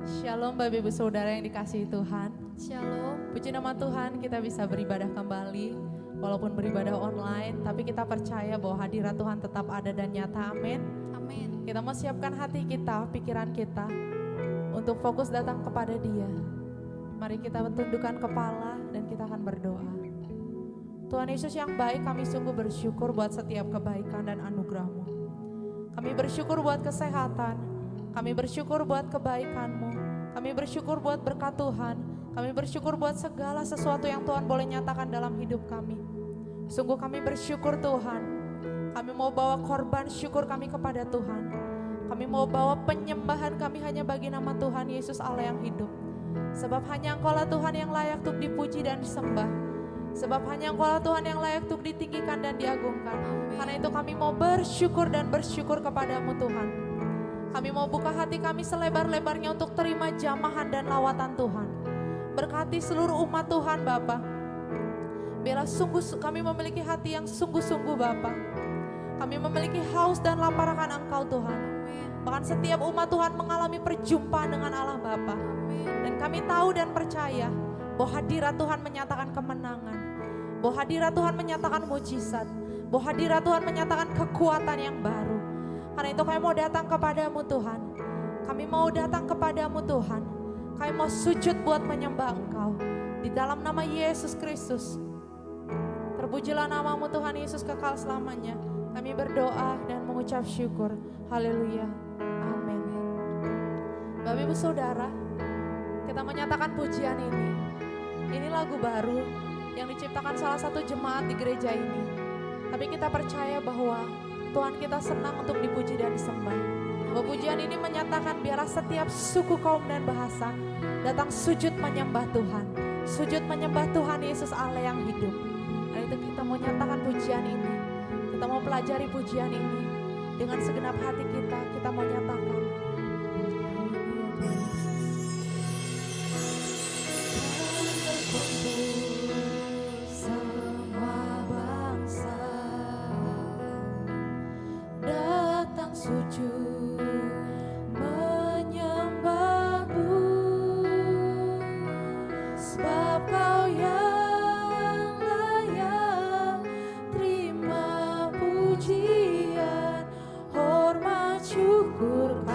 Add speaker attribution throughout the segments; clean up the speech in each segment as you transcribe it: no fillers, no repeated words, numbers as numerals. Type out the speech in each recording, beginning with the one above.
Speaker 1: Shalom Bapak Ibu Saudara yang dikasihi Tuhan.
Speaker 2: Shalom.
Speaker 1: Puji nama Tuhan kita bisa beribadah kembali. Walaupun beribadah online, tapi kita percaya bahwa hadirat Tuhan tetap ada dan nyata. Amin.
Speaker 2: Amin.
Speaker 1: Kita mau siapkan hati kita, pikiran kita untuk fokus datang kepada Dia. Mari kita tundukkan kepala dan kita akan berdoa. Tuhan Yesus yang baik, kami sungguh bersyukur buat setiap kebaikan dan anugerah-Mu. Kami bersyukur buat kesehatan, kami bersyukur buat kebaikan-Mu, kami bersyukur buat berkat Tuhan, kami bersyukur buat segala sesuatu yang Tuhan boleh nyatakan dalam hidup kami. Sungguh kami bersyukur Tuhan, kami mau bawa korban syukur kami kepada Tuhan. Kami mau bawa penyembahan kami hanya bagi nama Tuhan Yesus Allah yang hidup. Sebab hanya Engkaulah Tuhan yang layak untuk dipuji dan disembah. Sebab hanya Engkaulah Tuhan yang layak untuk ditinggikan dan diagungkan. Karena itu kami mau bersyukur dan bersyukur kepadamu Tuhan. Kami mau buka hati kami selebar-lebarnya untuk terima jamahan dan lawatan Tuhan. Berkati seluruh umat Tuhan Bapa. Biarlah sungguh kami memiliki hati yang sungguh-sungguh Bapa. Kami memiliki haus dan lapar akan Engkau Tuhan. Bahkan setiap umat Tuhan mengalami perjumpaan dengan Allah Bapa. Dan kami tahu dan percaya bahwa hadirat Tuhan menyatakan kemenangan. Bahwa hadirat Tuhan menyatakan mujizat. Bahwa hadirat Tuhan menyatakan kekuatan yang baru. Karena itu kami mau datang kepadamu Tuhan. Kami mau datang kepadamu Tuhan. Kami mau sujud buat menyembah Engkau. Di dalam nama Yesus Kristus. Terpujilah namamu Tuhan Yesus kekal selamanya. Kami berdoa dan mengucap syukur. Haleluya. Amin. Bapak Ibu Saudara, kita menyatakan pujian ini. Ini lagu baru yang diciptakan salah satu jemaat di gereja ini. Tapi kita percaya bahwa Tuhan kita senang untuk dipuji dan disembah. Bahwa pujian ini menyatakan biarlah setiap suku, kaum dan bahasa datang sujud menyembah Tuhan. Sujud menyembah Tuhan Yesus Allah yang hidup. Dan itu kita mau nyatakan pujian ini. Kita mau pelajari pujian ini. Dengan segenap hati kita mau nyatakan. Sujud menyembahmu, sebab Kau yang layak terima pujian, hormat, syukur.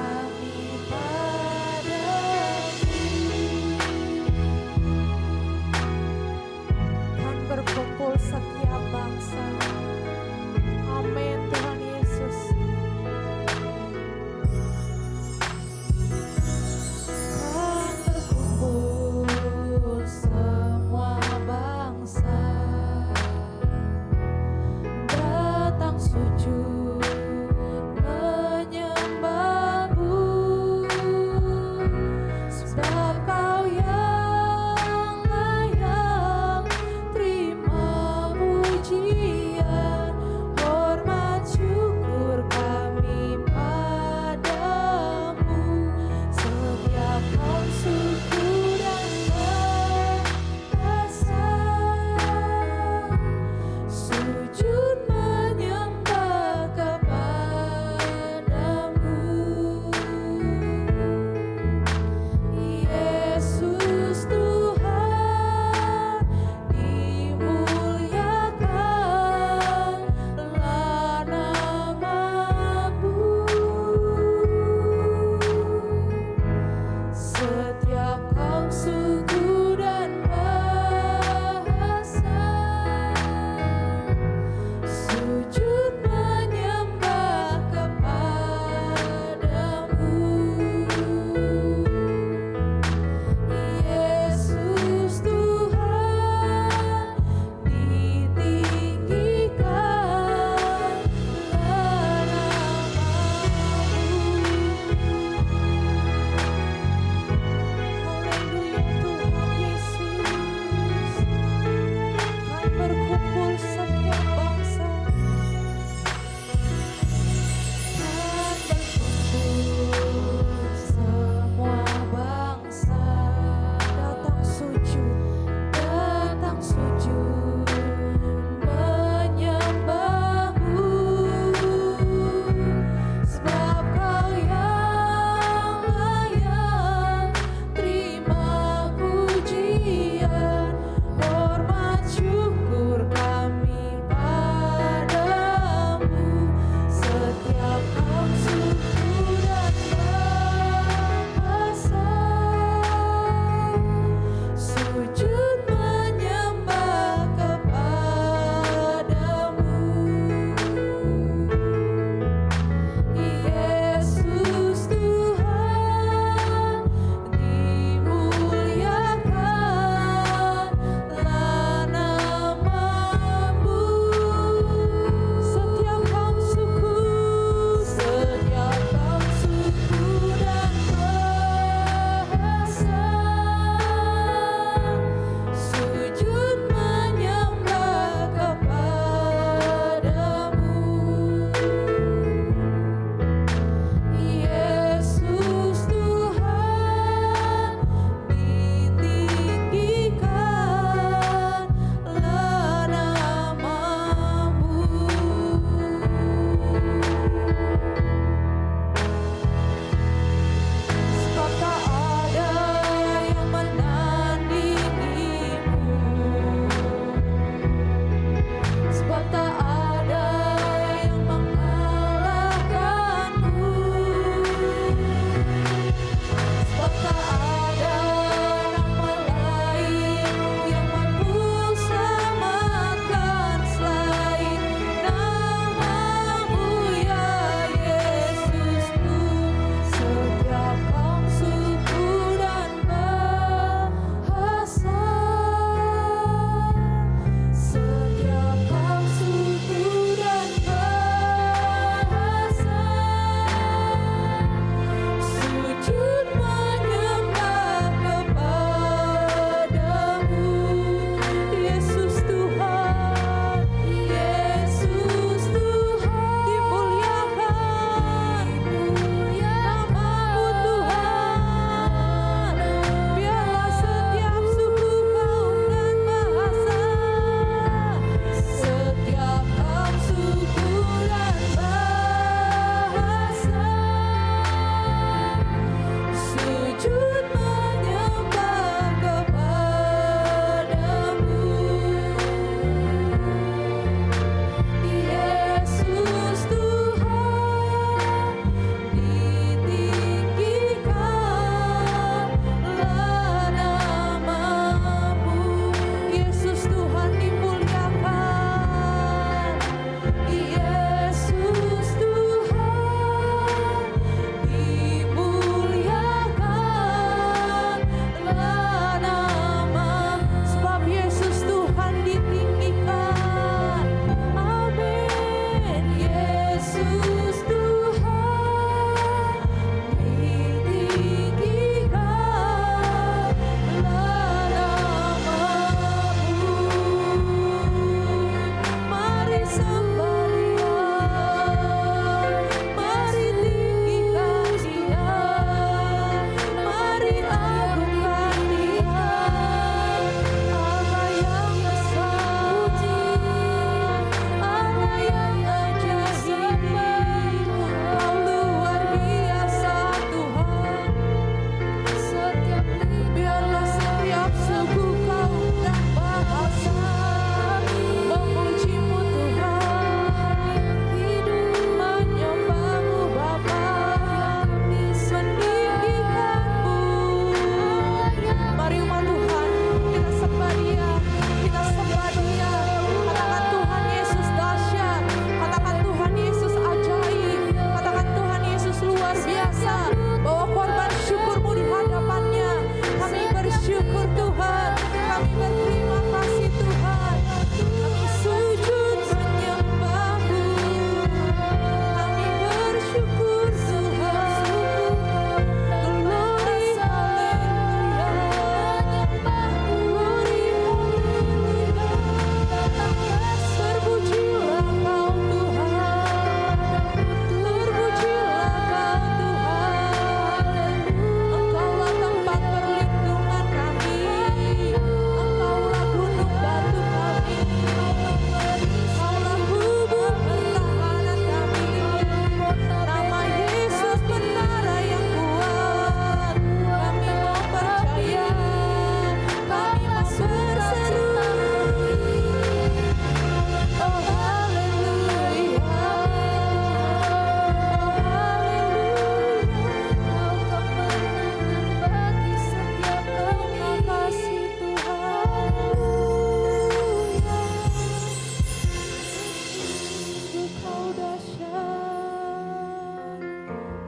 Speaker 1: dahsyat,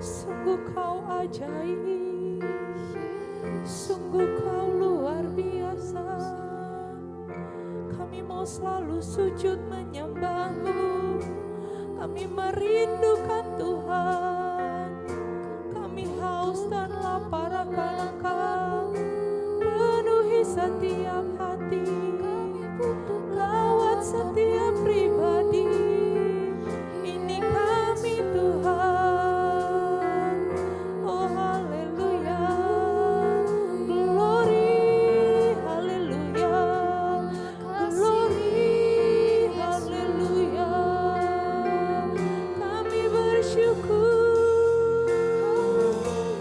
Speaker 1: sungguh kau ajaib, sungguh kau luar biasa. Kami mau selalu sujud menyembah-Mu, kami merindukan Tuhan, kami haus dan lapar akan Engkau. Penuhi setiap hati, lawat setiap pribadi. Ini kami Tuhan. Oh haleluya, glory, haleluya, glory, haleluya. Kami bersyukur,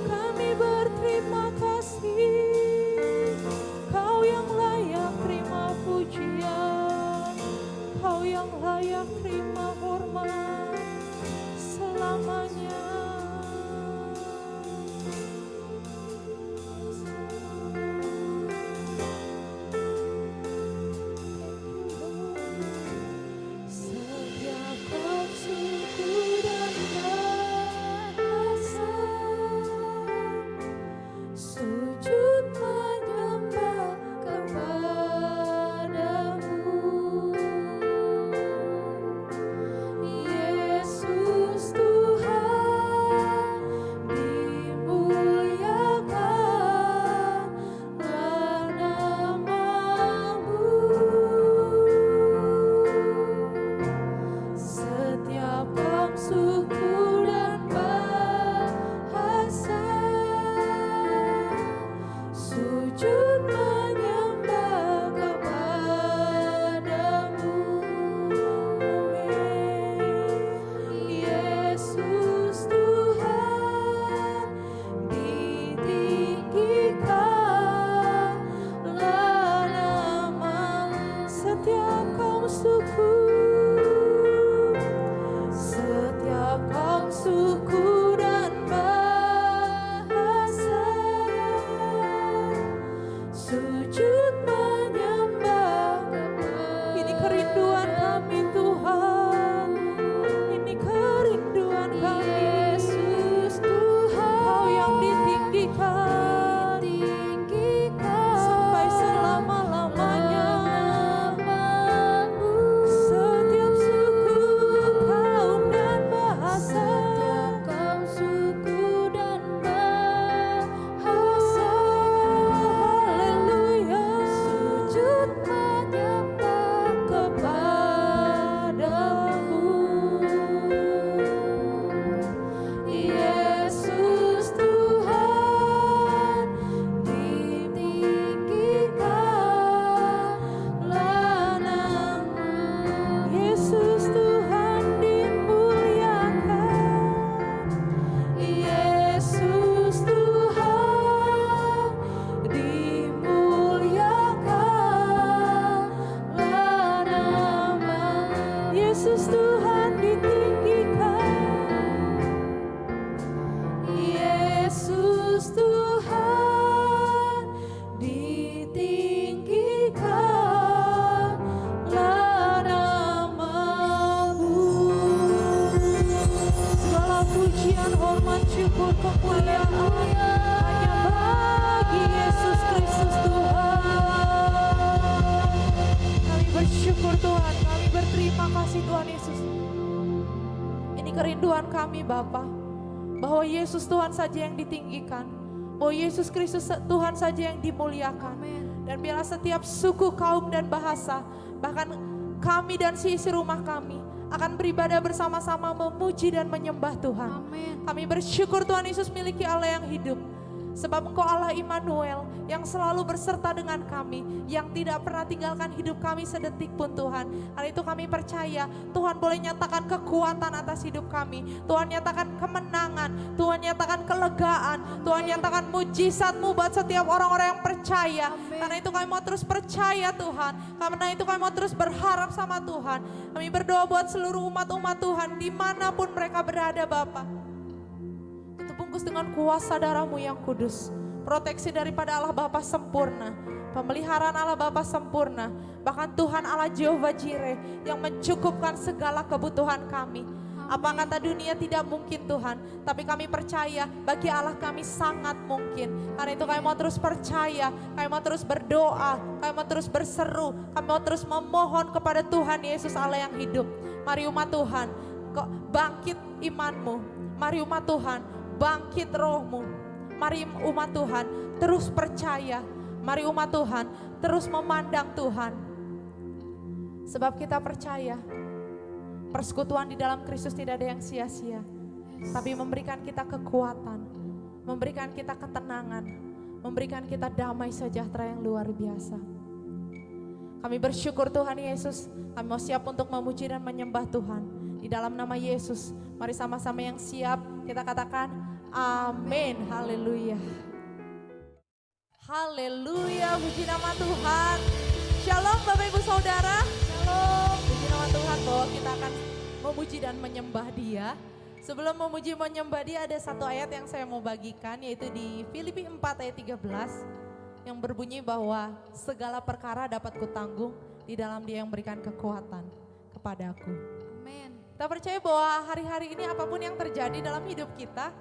Speaker 1: kami berterima kasih. Kau yang layak terima pujian, Kau yang layak terima hormat selamanya. Setiap nafsuku dan bahasa sujud menyembah kepadamu, Yesus Tuhan, dimuliakanlah namamu. Setiap nafsuku dan bahasa sujud menyembah kepadamu, amin. Yesus Tuhan, ditinggikanlah nama. Setiap kaum suku, setiap kaum suku dan bahasa sujud menyembah. Ini kerinduan kami Tuhan, ini kerinduan kami. Yesus Tuhan, Kau yang ditinggikan, sampai selama-lamanya. Setiap suku, kaum dan bahasa, haleluya, sujud menyembah kepadamu, Yesus Tuhan, ditinggikanlah nama. Yesus Tuhan, dimuliakan, Yesus Tuhan, dimuliakanlah nama. Yesus Tuhan, ditinggikan, Yesus Tuhan, ditinggikanlah namamu. Segala pujian, hormat, syukur, kemuliaan hanya bagi Yesus Kristus Tuhan. Kami bersyukur Tuhan, kami berterima kasih Tuhan Yesus. Ini kerinduan kami Bapa, bahwa Yesus Tuhan saja yang ditinggikan, bahwa Yesus Kristus Tuhan saja yang dimuliakan. Dan biarlah setiap suku, kaum dan bahasa, bahkan kami dan seisi rumah kami akan beribadah bersama-sama memuji dan menyembah Tuhan. Kami bersyukur Tuhan Yesus miliki Allah yang hidup. Sebab Engkau Allah Immanuel yang selalu berserta dengan kami, yang tidak pernah tinggalkan hidup kami sedetik pun Tuhan. Hal itu kami percaya Tuhan boleh nyatakan kekuatan atas hidup kami. Tuhan nyatakan kemenangan, Tuhan nyatakan kelegaan, Tuhan nyatakan mujizat-Mu buat setiap orang-orang yang percaya. Karena itu kami mau terus percaya Tuhan. Karena itu kami mau terus berharap sama Tuhan. Kami berdoa buat seluruh umat-umat Tuhan dimanapun mereka berada Bapa. Bungkus dengan kuasa darah-Mu yang kudus. Proteksi daripada Allah Bapa sempurna. Pemeliharaan Allah Bapa sempurna. Bahkan Tuhan Allah Jehovah Jireh yang mencukupkan segala kebutuhan kami. Apa kata dunia tidak mungkin Tuhan, tapi kami percaya bagi Allah kami sangat mungkin. Karena itu kami mau terus percaya, kami mau terus berdoa, kami mau terus berseru, kami mau terus memohon kepada Tuhan Yesus Allah yang hidup. Mari umat Tuhan, kok bangkit imanmu. Mari umat Tuhan, bangkit rohmu. Mari umat Tuhan, terus percaya. Mari umat Tuhan, terus memandang Tuhan. Sebab kita percaya, persekutuan di dalam Kristus tidak ada yang sia-sia. Tapi memberikan kita kekuatan, memberikan kita ketenangan, memberikan kita damai sejahtera yang luar biasa. Kami bersyukur Tuhan Yesus, kami mau siap untuk memuji dan menyembah Tuhan. Di dalam nama Yesus, mari sama-sama yang siap kita katakan amin, haleluya. Haleluya, puji nama Tuhan. Shalom Bapak Ibu Saudara. Shalom, puji nama Tuhan bahwa kita akan memuji dan menyembah Dia. Sebelum memuji menyembah Dia ada satu ayat yang saya mau bagikan, yaitu di Filipi 4 ayat 13 yang berbunyi bahwa segala perkara dapat kutanggung di dalam Dia yang berikan kekuatan kepadaku.
Speaker 2: Amin.
Speaker 1: Kita percaya bahwa hari-hari ini apapun yang terjadi dalam hidup kita,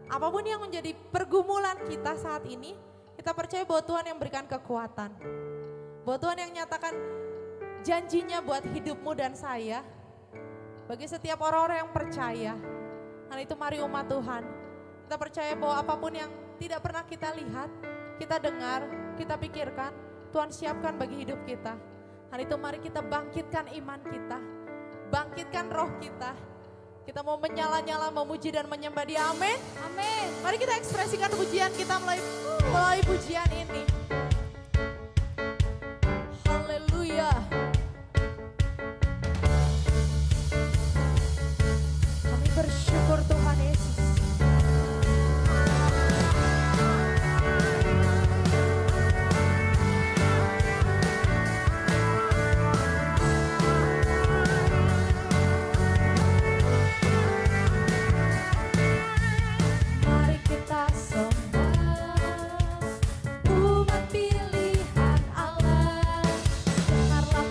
Speaker 1: apapun yang menjadi pergumulan kita saat ini, kita percaya bahwa Tuhan yang berikan kekuatan. Bahwa Tuhan yang nyatakan janjinya buat hidupmu dan saya. Bagi setiap orang-orang yang percaya. Karena itu mari umat Tuhan. Kita percaya bahwa apapun yang tidak pernah kita lihat, kita dengar, kita pikirkan, Tuhan siapkan bagi hidup kita. Karena itu mari kita bangkitkan iman kita. Bangkitkan roh kita. Kita mau menyala-nyala memuji dan menyembah Dia, amin.
Speaker 2: Amin.
Speaker 1: Mari kita ekspresikan pujian kita melalui pujian ini. Haleluya. Kami bersyukur Tuhan Yesus. Mari kita sembah umat pilihan Allah. Dengarlah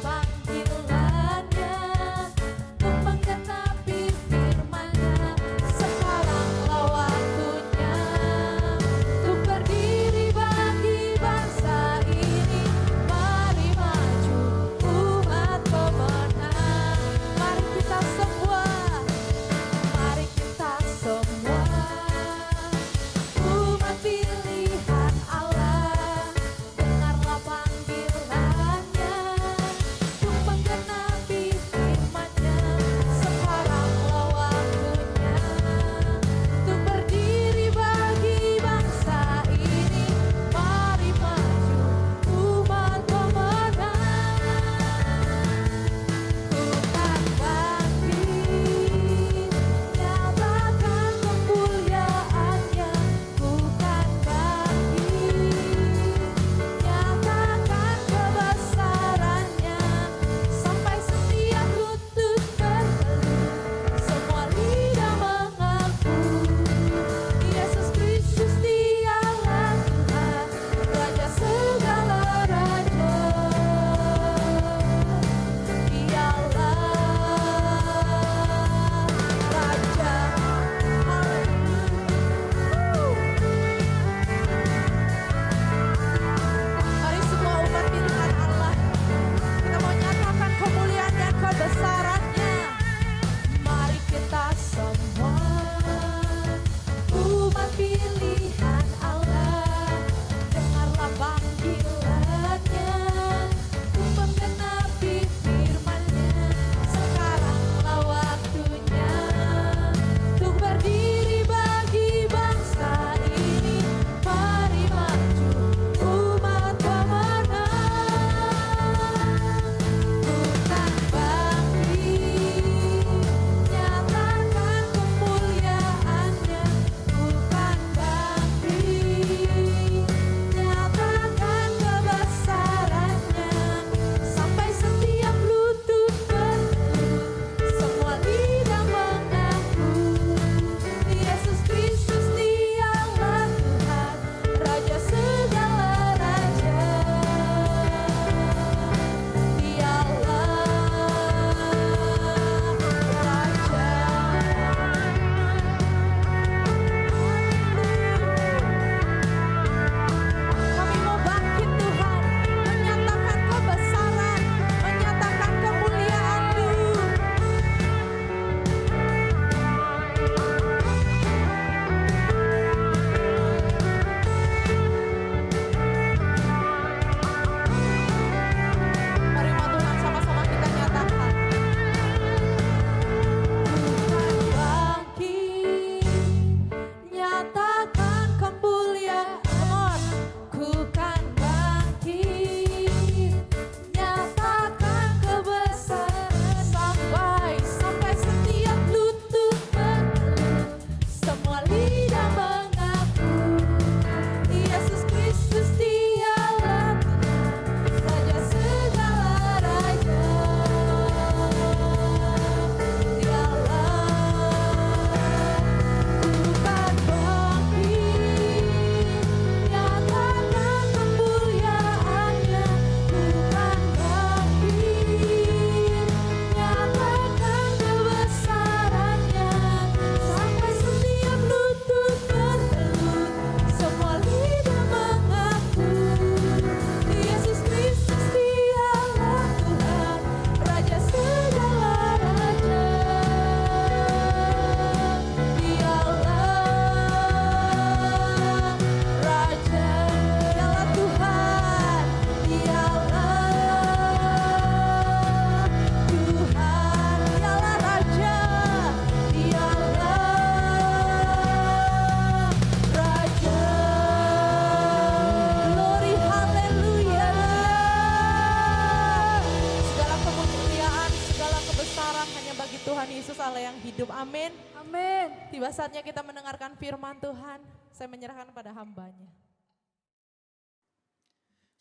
Speaker 1: Amin.
Speaker 2: Amin.
Speaker 1: Tiba saatnya kita mendengarkan firman Tuhan. Saya menyerahkan pada hambanya.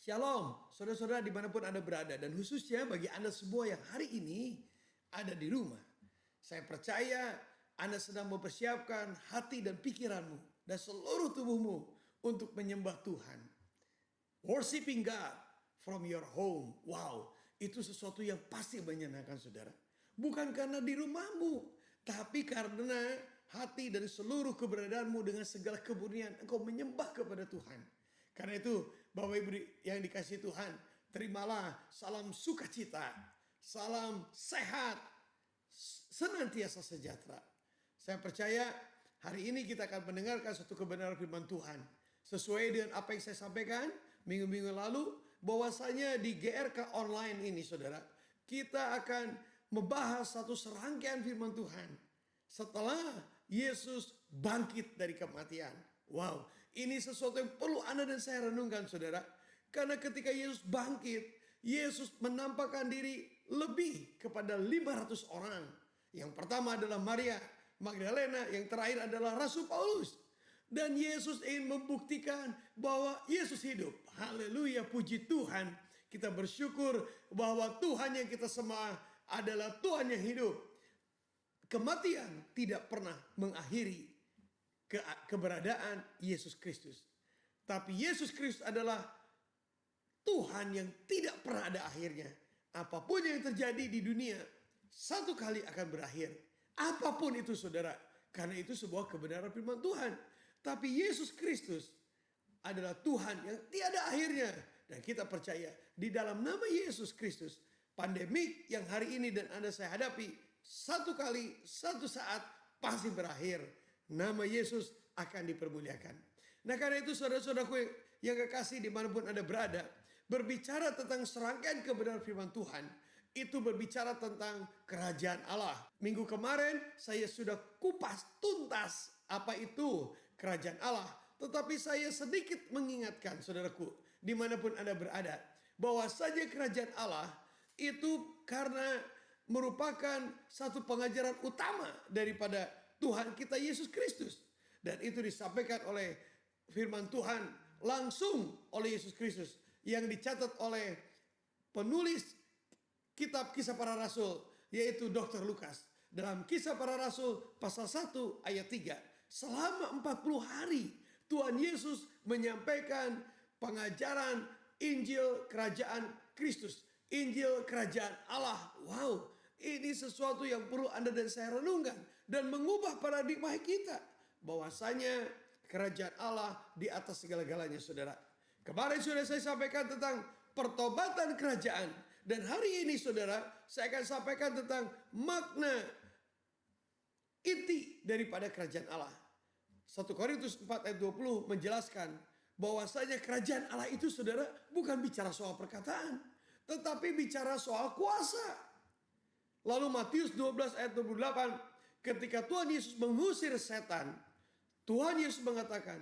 Speaker 3: Shalom, saudara-saudara dimanapun Anda berada. Dan khususnya bagi Anda semua yang hari ini ada di rumah. Saya percaya Anda sedang mempersiapkan hati dan pikiranmu dan seluruh tubuhmu untuk menyembah Tuhan. Worshiping God from your home. Wow, itu sesuatu yang pasti menyenangkan saudara. Bukan karena di rumahmu, tapi karena hati dari seluruh keberadaanmu dengan segala kemurnian engkau menyembah kepada Tuhan. Karena itu Bapak Ibu yang dikasihi Tuhan, terimalah salam sukacita, salam sehat, senantiasa sejahtera. Saya percaya hari ini kita akan mendengarkan satu kebenaran firman Tuhan. Sesuai dengan apa yang saya sampaikan minggu-minggu lalu, bahwasanya di GRK online ini saudara, kita akan membahas satu serangkaian firman Tuhan. Setelah Yesus bangkit dari kematian. Wow, ini sesuatu yang perlu Anda dan saya renungkan saudara. Karena ketika Yesus bangkit, Yesus menampakkan diri lebih kepada 500 orang. Yang pertama adalah Maria Magdalena, yang terakhir adalah Rasul Paulus. Dan Yesus ingin membuktikan bahwa Yesus hidup. Haleluya, puji Tuhan. Kita bersyukur bahwa Tuhan yang kita sembah adalah Tuhan yang hidup. Kematian tidak pernah mengakhiri keberadaan Yesus Kristus. Tapi Yesus Kristus adalah Tuhan yang tidak pernah ada akhirnya. Apapun yang terjadi di dunia satu kali akan berakhir. Apapun itu saudara. Karena itu sebuah kebenaran firman Tuhan. Tapi Yesus Kristus adalah Tuhan yang tiada akhirnya. Dan kita percaya di dalam nama Yesus Kristus, pandemik yang hari ini dan Anda saya hadapi, satu kali, satu saat pasti berakhir. Nama Yesus akan dipermuliakan. Nah karena itu saudara-saudaraku yang kekasih dimanapun Anda berada, berbicara tentang serangkaian kebenaran firman Tuhan, itu berbicara tentang kerajaan Allah. Minggu kemarin saya sudah kupas tuntas apa itu kerajaan Allah. Tetapi saya sedikit mengingatkan saudaraku, dimanapun Anda berada, bahwa saja kerajaan Allah itu karena merupakan satu pengajaran utama daripada Tuhan kita Yesus Kristus. Dan itu disampaikan oleh firman Tuhan langsung oleh Yesus Kristus. Yang dicatat oleh penulis kitab Kisah Para Rasul, yaitu Dr. Lukas. Dalam Kisah Para Rasul pasal 1 ayat 3. Selama 40 hari Tuhan Yesus menyampaikan pengajaran Injil Kerajaan Kristus. Injil Kerajaan Allah. Wow. Ini sesuatu yang perlu Anda dan saya renungkan. Dan mengubah paradigma kita. Bahwasanya kerajaan Allah di atas segala-galanya saudara. Kemarin sudah saya sampaikan tentang pertobatan kerajaan. Dan hari ini saudara, saya akan sampaikan tentang makna inti daripada kerajaan Allah. 1 Korintus 4 ayat 20 menjelaskan bahwasanya kerajaan Allah itu saudara bukan bicara soal perkataan. Tetapi bicara soal kuasa. Lalu Matius 12 ayat 28, ketika Tuhan Yesus mengusir setan, Tuhan Yesus mengatakan,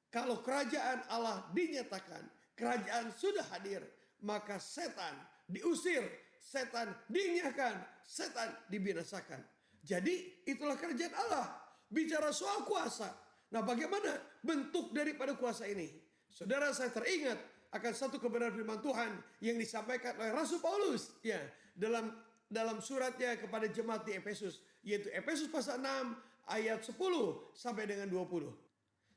Speaker 3: kalau kerajaan Allah dinyatakan, kerajaan sudah hadir, maka setan diusir, setan dinyahkan, setan dibinasakan. Jadi itulah kerajaan Allah, bicara soal kuasa. Nah bagaimana bentuk daripada kuasa ini? Saudara saya teringat akan satu kebenaran firman Tuhan yang disampaikan oleh Rasul Paulus. Ya, dalam suratnya kepada jemaat di Efesus, yaitu Efesus pasal 6 ayat 10 sampai dengan 20.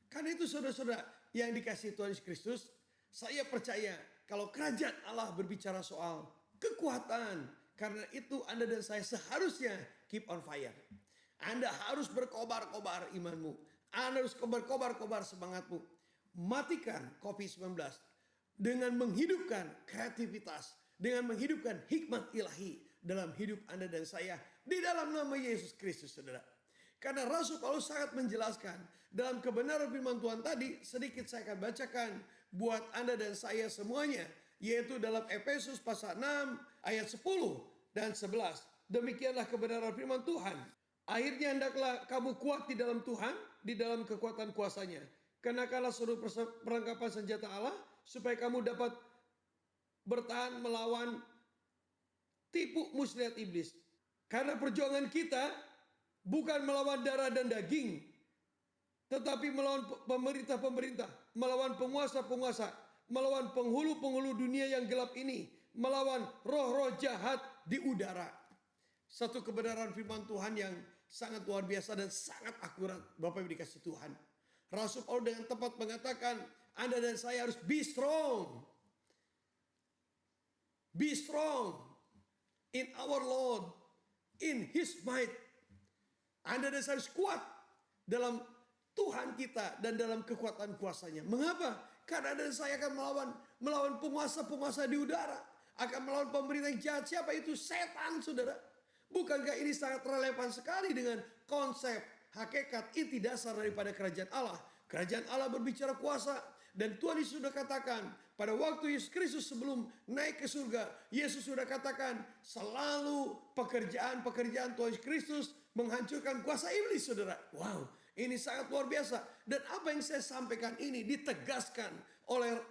Speaker 3: Karena itu saudara-saudara yang dikasihi Tuhan Yesus Kristus, saya percaya kalau kerajaan Allah berbicara soal kekuatan, karena itu Anda dan saya seharusnya keep on fire. Anda harus berkobar-kobar imanmu, Anda harus berkobar-kobar semangatmu. Matikan COVID-19 dengan menghidupkan kreativitas, dengan menghidupkan hikmat ilahi dalam hidup Anda dan saya di dalam nama Yesus Kristus saudara. Karena Rasul Paulus sangat menjelaskan dalam kebenaran firman Tuhan tadi, sedikit saya akan bacakan buat Anda dan saya semuanya, yaitu dalam Efesus pasal 6 ayat 10 dan 11. Demikianlah kebenaran firman Tuhan. Akhirnya hendaklah kamu kuat di dalam Tuhan, di dalam kekuatan kuasanya. Kenakanlah seluruh perlengkapan senjata Allah supaya kamu dapat bertahan melawan tipu muslihat iblis. Karena perjuangan kita Bukan melawan darah dan daging, tetapi melawan pemerintah-pemerintah, melawan penguasa-penguasa, melawan penghulu-penghulu dunia yang gelap ini, melawan roh-roh jahat di udara. Satu kebenaran firman Tuhan yang sangat luar biasa dan sangat akurat, Bapak Ibu dikasih Tuhan. Rasul Paulus dengan tepat mengatakan, Anda dan saya harus be strong. Be strong in our Lord, in His might. Anda dan saya harus kuat dalam Tuhan kita dan dalam kekuatan kuasanya. Mengapa? Karena Anda dan saya akan melawan penguasa-penguasa di udara. Akan melawan pemerintah yang jahat. Siapa itu? Setan, saudara. Bukankah ini sangat relevan sekali dengan konsep hakikat inti dasar daripada kerajaan Allah? Kerajaan Allah berbicara kuasa. Dan Tuhan Yesus sudah katakan pada waktu Yesus Kristus sebelum naik ke surga. Yesus sudah katakan selalu pekerjaan-pekerjaan Tuhan Yesus Kristus menghancurkan kuasa iblis, saudara. Wow, ini sangat luar biasa. Dan apa yang saya sampaikan ini ditegaskan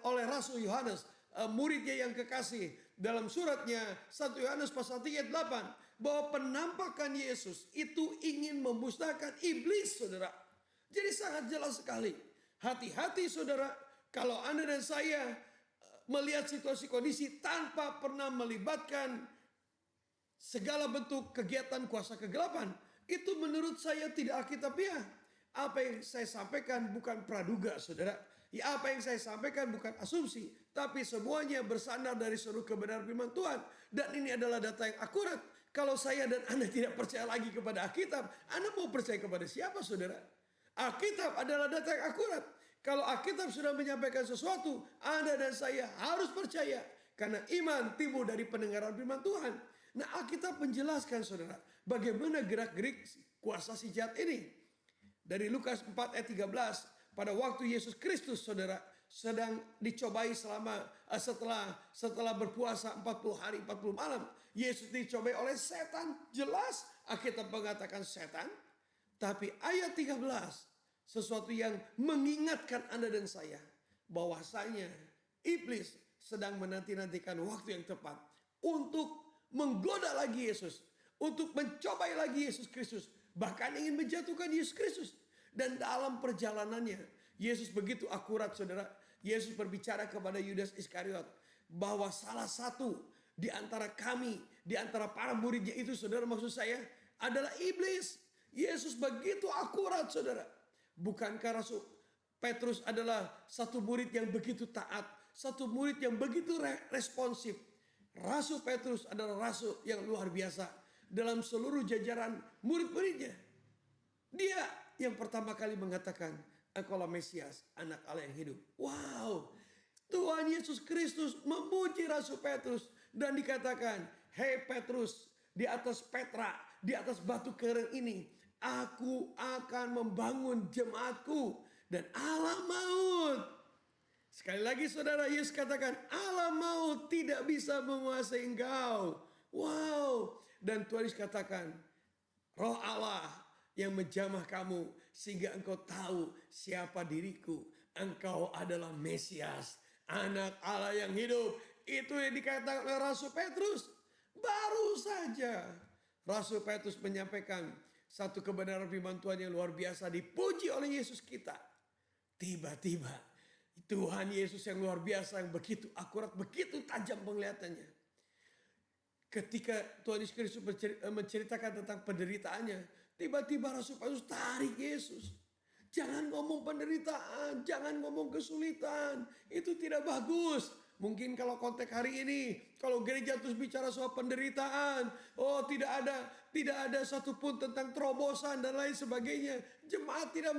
Speaker 3: oleh Rasul Yohanes, muridnya yang kekasih. Dalam suratnya 1 Yohanes pasal 3 ayat 8. Bahwa penampakan Yesus itu ingin memusnahkan iblis, saudara. Jadi sangat jelas sekali. Hati-hati, saudara. Kalau Anda dan saya melihat situasi kondisi tanpa pernah melibatkan segala bentuk kegiatan kuasa kegelapan, itu menurut saya tidak alkitabiah. Apa yang saya sampaikan bukan praduga, saudara. Ya, apa yang saya sampaikan bukan asumsi, tapi semuanya bersandar dari seluruh kebenaran firman Tuhan. Dan ini adalah data yang akurat. Kalau saya dan Anda tidak percaya lagi kepada Alkitab, Anda mau percaya kepada siapa, saudara? Alkitab adalah data yang akurat. Kalau Alkitab sudah menyampaikan sesuatu, Anda dan saya harus percaya. Karena iman timbul dari pendengaran firman Tuhan. Nah, Alkitab menjelaskan, saudara, bagaimana gerak-gerik kuasa si jahat ini. Dari Lukas 4 ayat 13, pada waktu Yesus Kristus, saudara, sedang dicobai setelah berpuasa 40 hari 40 malam. Yesus dicobai oleh setan. Jelas Alkitab mengatakan setan. Tapi ayat 13, sesuatu yang mengingatkan Anda dan saya bahwasanya iblis sedang menanti-nantikan waktu yang tepat untuk menggoda lagi Yesus, untuk mencobai lagi Yesus Kristus, bahkan ingin menjatuhkan Yesus Kristus. Dan dalam perjalanannya Yesus begitu akurat, saudara. Yesus berbicara kepada Yudas Iskariot bahwa salah satu di antara kami, di antara para muridnya itu, saudara, maksud saya adalah iblis. Yesus begitu akurat, saudara. Bukankah Rasul Petrus adalah satu murid yang begitu taat, satu murid yang begitu responsif. Rasul Petrus adalah rasul yang luar biasa dalam seluruh jajaran murid-muridnya. Dia yang pertama kali mengatakan, Engkaulah Mesias, anak Allah yang hidup. Wow, Tuhan Yesus Kristus memuji Rasul Petrus dan dikatakan, hei Petrus, di atas Petra, di atas batu karang ini, aku akan membangun jemaatku dan Allah maut. Sekali lagi, saudara, Yesus katakan Allah maut tidak bisa menguasai engkau. Wow. Dan Tuhan Yesus katakan Roh Allah yang menjamah kamu sehingga engkau tahu siapa diriku. Engkau adalah Mesias, anak Allah yang hidup. Itu yang dikatakan oleh Rasul Petrus. Baru saja Rasul Petrus menyampaikan satu kebenaran firman Tuhan yang luar biasa, dipuji oleh Yesus kita. Tiba-tiba Tuhan Yesus yang luar biasa, yang begitu akurat, begitu tajam penglihatannya. Ketika Tuhan Yesus Kristus menceritakan tentang penderitaannya, tiba-tiba Rasul Paulus tarik Yesus. Jangan ngomong penderitaan, jangan ngomong kesulitan. Itu tidak bagus. Mungkin kalau konteks hari ini, kalau gereja terus bicara soal penderitaan, oh tidak ada satupun tentang terobosan dan lain sebagainya. Jemaat tidak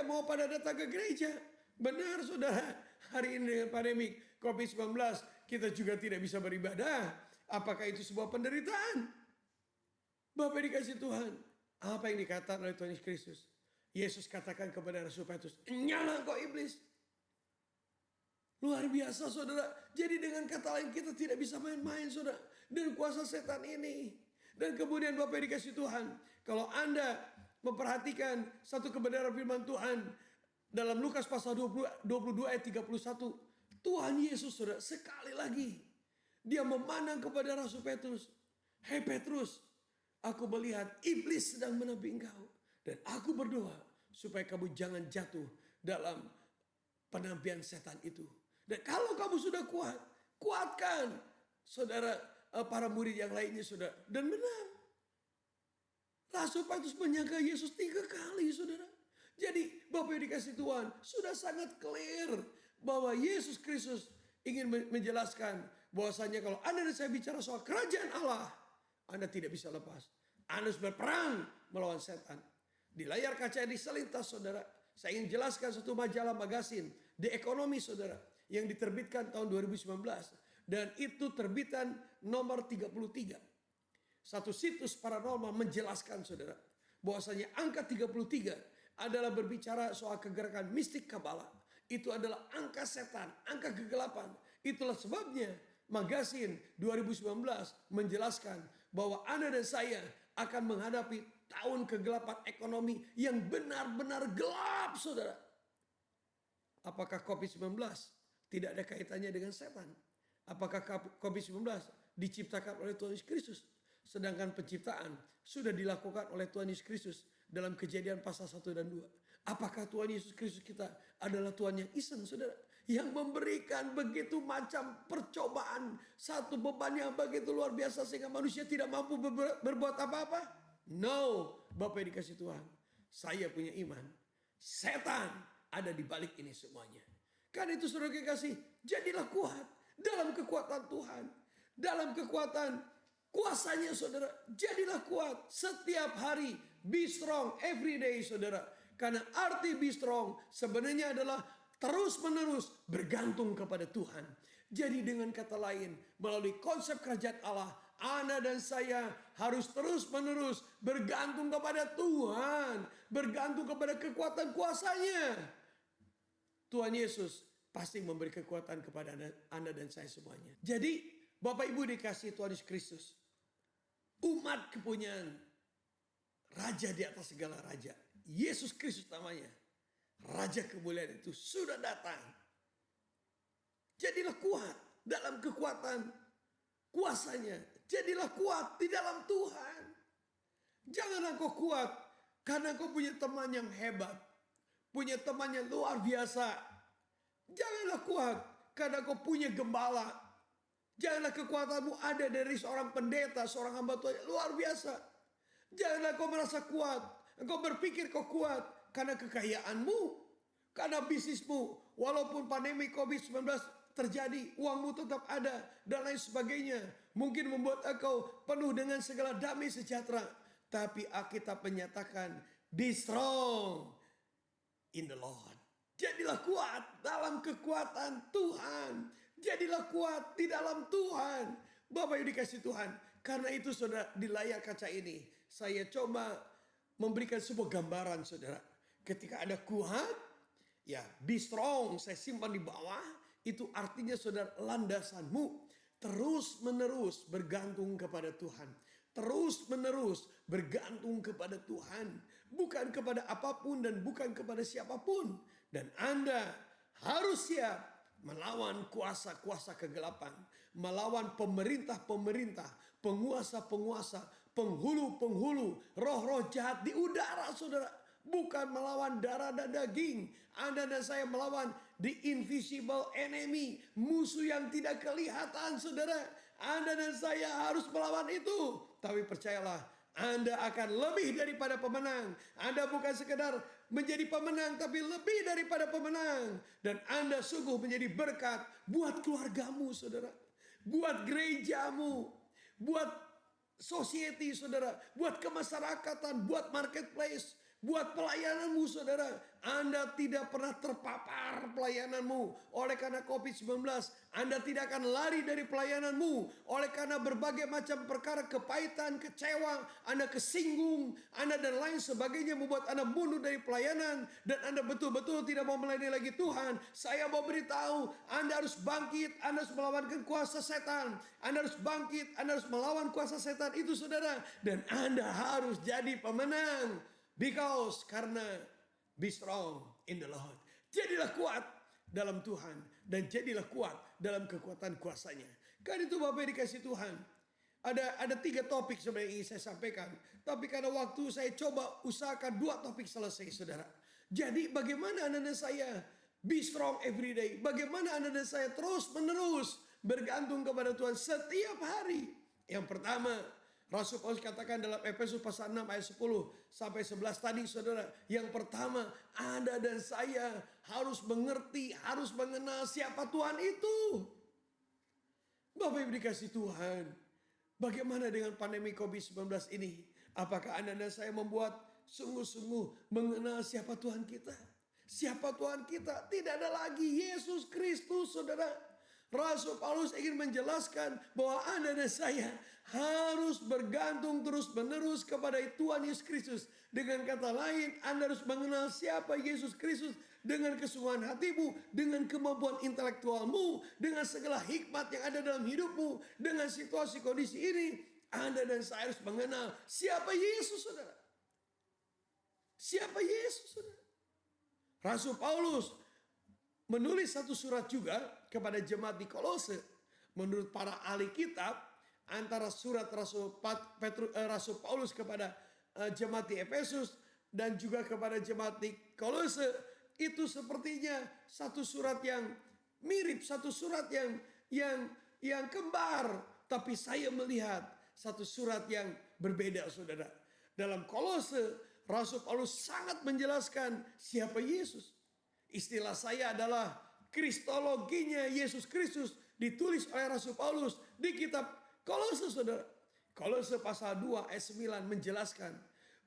Speaker 3: mau pada datang ke gereja. Benar, saudara. Hari ini dengan pandemi COVID-19, kita juga tidak bisa beribadah. Apakah itu sebuah penderitaan? Bapak dikasih Tuhan, apa yang dikatakan oleh Tuhan Yesus Kristus? Yesus katakan kepada Rasul Petrus, nyala kau iblis. Luar biasa, saudara. Jadi dengan kata lain, kita tidak bisa main-main, saudara, dengan kuasa setan ini. Dan kemudian Bapak dikasih Tuhan, kalau Anda memperhatikan satu kebenaran firman Tuhan dalam Lukas pasal 22 ayat 31, Tuhan Yesus, saudara, sekali lagi dia memandang kepada Rasul Petrus. Hei Petrus, Aku melihat iblis sedang menabi engkau. Dan aku berdoa supaya kamu jangan jatuh dalam penampian setan itu. Dan kalau kamu sudah kuat, kuatkan saudara, para murid yang lainnya saudara. Dan benar, Rasul Petrus menyangka Yesus 3 kali saudara. Jadi Bapak yang dikasih Tuhan, sudah sangat clear bahwa Yesus Kristus ingin menjelaskan bahwasanya kalau Anda dan saya bicara soal kerajaan Allah, Anda tidak bisa lepas. Anda harus berperang melawan setan. Di layar kaca ini selintas saudara, saya ingin jelaskan satu majalah magazin The Economy saudara, yang diterbitkan tahun 2019. Dan itu terbitan nomor 33. Satu situs paranormal menjelaskan saudara, bahwasanya angka 33 adalah berbicara soal kegerakan mistik Kabbalah. Itu adalah angka setan, angka kegelapan. Itulah sebabnya magazin 2019 menjelaskan bahwa Anda dan saya akan menghadapi tahun kegelapan ekonomi yang benar-benar gelap saudara. Apakah COVID-19 tidak ada kaitannya dengan setan? Apakah COVID-19 diciptakan oleh Tuhan Yesus Kristus? Sedangkan penciptaan sudah dilakukan oleh Tuhan Yesus Kristus dalam Kejadian pasal 1 dan 2. Apakah Tuhan Yesus Kristus kita adalah Tuhan yang iseng saudara? Yang memberikan begitu macam percobaan. Satu beban yang begitu luar biasa sehingga manusia tidak mampu berbuat apa-apa? No, Bapak yang dikasih Tuhan. Saya punya iman. Setan ada di balik ini semuanya. Karena itu saudara kekasih, jadilah kuat dalam kekuatan Tuhan. Dalam kekuatan kuasanya saudara, jadilah kuat setiap hari. Be strong every day saudara. Karena arti be strong sebenarnya adalah terus menerus bergantung kepada Tuhan. Jadi dengan kata lain, melalui konsep kerajaan Allah, Anda dan saya harus terus menerus bergantung kepada Tuhan. Bergantung kepada kekuatan kuasanya. Tuhan Yesus pasti memberi kekuatan kepada Anda dan saya semuanya. Jadi Bapak Ibu dikasih Tuhan Yesus Kristus, umat kepunyaan Raja di atas segala raja, Yesus Kristus namanya. Raja kemuliaan itu sudah datang. Jadilah kuat dalam kekuatan kuasanya. Jadilah kuat di dalam Tuhan. Janganlah kau kuat karena kau punya teman yang hebat. Punya teman yang luar biasa. Janganlah kuat karena kau punya gembala. Janganlah kekuatanmu ada dari seorang pendeta, seorang hamba Tuhan yang luar biasa. Janganlah kau merasa kuat. Engkau berpikir kau kuat karena kekayaanmu, karena bisnismu. Walaupun pandemi COVID-19 terjadi, uangmu tetap ada dan lain sebagainya. Mungkin membuat engkau penuh dengan segala damai sejahtera. Tapi Alkitab menyatakan, be strong in the Lord. Jadilah kuat dalam kekuatan Tuhan. Jadilah kuat di dalam Tuhan. Bapak yang dikasih Tuhan. Karena itu saudara, di layar kaca ini saya coba memberikan sebuah gambaran saudara. Ketika ada kuat, ya be strong, saya simpan di bawah. Itu artinya saudara, landasanmu terus menerus bergantung kepada Tuhan. Terus menerus bergantung kepada Tuhan. Bukan kepada apapun dan bukan kepada siapapun. Dan Anda harus siap melawan kuasa-kuasa kegelapan. Melawan pemerintah-pemerintah, penguasa-penguasa, penghulu-penghulu, roh-roh jahat di udara saudara. Bukan melawan darah dan daging. Anda dan saya melawan the invisible enemy. Musuh yang tidak kelihatan saudara. Anda dan saya harus melawan itu. Tapi percayalah, Anda akan lebih daripada pemenang. Anda bukan sekedar menjadi pemenang, tapi lebih daripada pemenang. Dan Anda sungguh menjadi berkat buat keluargamu saudara. Buat gerejamu. Buat society saudara. Buat kemasyarakatan, buat marketplace. Buat pelayananmu saudara. Anda tidak pernah terpapar pelayananmu. Oleh karena COVID-19. Anda tidak akan lari dari pelayananmu. Oleh karena berbagai macam perkara kepahitan, kecewa. Anda kesinggung. Anda dan lain sebagainya membuat Anda mundur dari pelayanan. Dan Anda betul-betul tidak mau melayani lagi Tuhan. Saya mau beritahu. Anda harus bangkit. Anda harus melawan kuasa setan. Anda harus bangkit. Anda harus melawan kuasa setan itu saudara. Dan Anda harus jadi pemenang. Because karena be strong in the Lord. Jadilah kuat dalam Tuhan. Dan jadilah kuat dalam kekuatan kuasanya. Karena itu Bapak yang dikasih Tuhan. Ada 3 topik sebenarnya yang ingin saya sampaikan. Tapi karena waktu saya coba usahakan 2 topik selesai saudara. Jadi bagaimana Anda dan saya be strong every day. Bagaimana Anda dan saya terus menerus bergantung kepada Tuhan setiap hari. Yang pertama, Rasul Paulus katakan dalam Efesus pasal 6 ayat 10 sampai 11 tadi saudara. Yang pertama, Anda dan saya harus mengerti, harus mengenal siapa Tuhan itu. Bapak Ibu dikasih Tuhan, bagaimana dengan pandemi COVID-19 ini? Apakah Anda dan saya membuat sungguh-sungguh mengenal siapa Tuhan kita? Siapa Tuhan kita? Tidak ada lagi Yesus Kristus, saudara. Rasul Paulus ingin menjelaskan bahwa Anda dan saya harus bergantung terus-menerus kepada Tuhan Yesus Kristus. Dengan kata lain, Anda harus mengenal siapa Yesus Kristus dengan kesungguhan hatimu, dengan kemampuan intelektualmu, dengan segala hikmat yang ada dalam hidupmu, dengan situasi kondisi ini, Anda dan saya harus mengenal siapa Yesus, saudara. Siapa Yesus, saudara? Rasul Paulus menulis satu surat juga kepada jemaat di Kolose. Menurut para ahli kitab, antara surat Rasul Paulus kepada jemaat di Efesus dan juga kepada jemaat di Kolose, itu sepertinya satu surat yang mirip, satu surat yang kembar. Tapi saya melihat satu surat yang berbeda, saudara. Dalam Kolose, Rasul Paulus sangat menjelaskan siapa Yesus. Istilah saya adalah kristologinya Yesus Kristus ditulis oleh Rasul Paulus di kitab Kolose, saudara. Kolose pasal 2 ayat 9 menjelaskan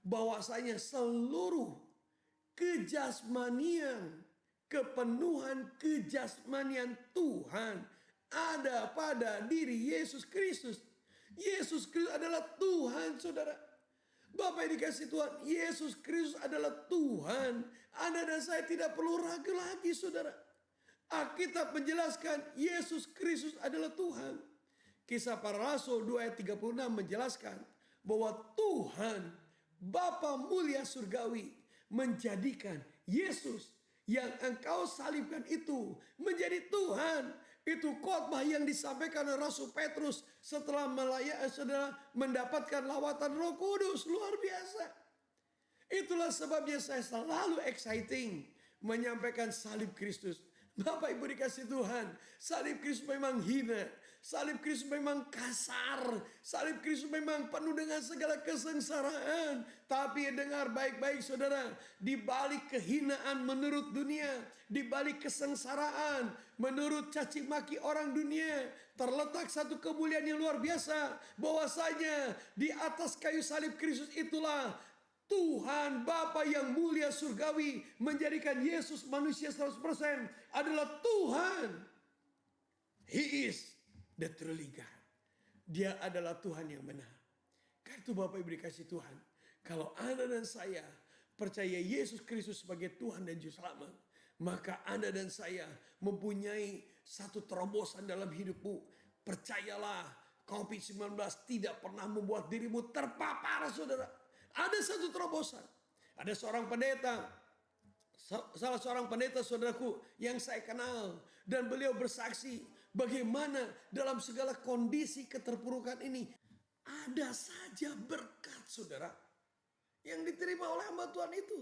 Speaker 3: bahwasanya seluruh kejasmanian, kepenuhan kejasmanian Tuhan ada pada diri Yesus Kristus. Yesus Kristus adalah Tuhan, saudara. Bapak yang dikasih Tuhan, Yesus Kristus adalah Tuhan. Anda dan saya tidak perlu ragu lagi, saudara. Alkitab menjelaskan Yesus Kristus adalah Tuhan. Kisah para Rasul 2 ayat 36 menjelaskan bahwa Tuhan, Bapa mulia surgawi, menjadikan Yesus yang engkau salibkan itu menjadi Tuhan. Itu khotbah yang disampaikan oleh Rasul Petrus setelah mendapatkan lawatan Roh Kudus. Luar biasa. Itulah sebabnya saya selalu exciting menyampaikan salib Kristus. Bapak Ibu dikasih Tuhan, salib Kristus memang hina. Salib Kristus memang kasar. Salib Kristus memang penuh dengan segala kesengsaraan. Tapi dengar baik-baik saudara. Di balik kehinaan menurut dunia. Di balik kesengsaraan menurut caci maki orang dunia. Terletak satu kemuliaan yang luar biasa. Bahwasanya di atas kayu salib Kristus itulah Tuhan Bapa yang mulia surgawi menjadikan Yesus manusia 100% adalah Tuhan. He is the truly God. Dia adalah Tuhan yang benar. Karena itu Bapak Ibu dikasih Tuhan. Kalau Anda dan saya percaya Yesus Kristus sebagai Tuhan dan Juru Selamat, maka Anda dan saya mempunyai satu terobosan dalam hidupmu. Percayalah, COVID-19 tidak pernah membuat dirimu terpapar, saudara. Ada satu terobosan. Ada seorang pendeta, salah seorang pendeta saudaraku yang saya kenal. Dan beliau bersaksi bagaimana dalam segala kondisi keterpurukan ini ada saja berkat, saudara, yang diterima oleh hamba Tuhan itu.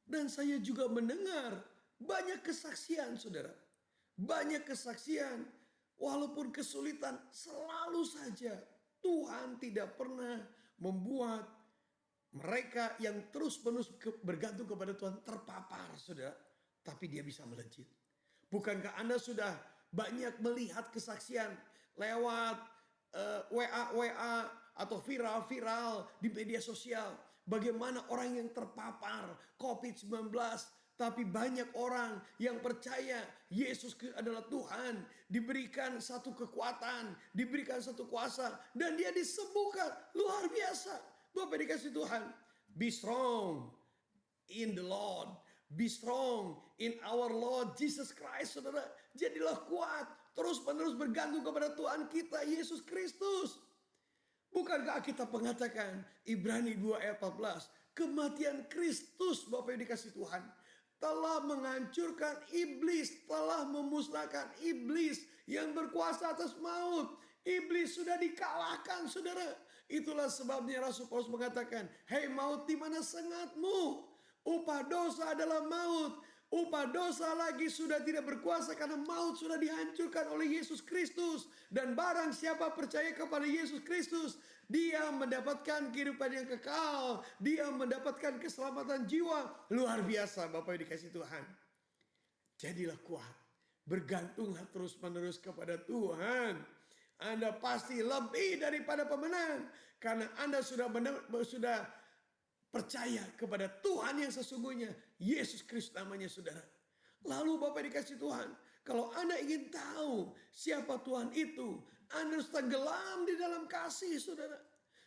Speaker 3: Dan saya juga mendengar banyak kesaksian, saudara. Banyak kesaksian. Walaupun kesulitan, selalu saja Tuhan tidak pernah membuat mereka yang terus-menerus bergantung kepada Tuhan terpapar, saudara. Tapi dia bisa melejit. Bukankah Anda sudah banyak melihat kesaksian lewat WA atau viral di media sosial. Bagaimana orang yang terpapar COVID-19. Tapi banyak orang yang percaya Yesus adalah Tuhan. Diberikan satu kekuatan, diberikan satu kuasa. Dan dia disembuhkan. Luar biasa. Bapak dikasih Tuhan, be strong in the Lord. Be strong in our Lord Jesus Christ, saudara. Jadilah kuat, terus menerus bergantung kepada Tuhan kita, Yesus Kristus. Bukankah kita mengatakan, Ibrani 2 ayat 14, kematian Kristus, Bapak yang dikasih Tuhan, telah menghancurkan iblis, telah memusnahkan iblis yang berkuasa atas maut. Iblis sudah dikalahkan, saudara. Itulah sebabnya Rasul Paulus mengatakan, "Hei maut, di mana sengatmu? Upah dosa adalah maut. Upah dosa lagi sudah tidak berkuasa karena maut sudah dihancurkan oleh Yesus Kristus. Dan barang siapa percaya kepada Yesus Kristus, dia mendapatkan kehidupan yang kekal. Dia mendapatkan keselamatan jiwa." Luar biasa Bapak yang dikasih Tuhan. Jadilah kuat. Bergantunglah terus menerus kepada Tuhan. Anda pasti lebih daripada pemenang. Karena Anda sudah percaya kepada Tuhan yang sesungguhnya. Yesus Kristus namanya, saudara. Lalu Bapak dikasih Tuhan, kalau Anda ingin tahu siapa Tuhan itu, Anda harus tenggelam di dalam kasih, saudara.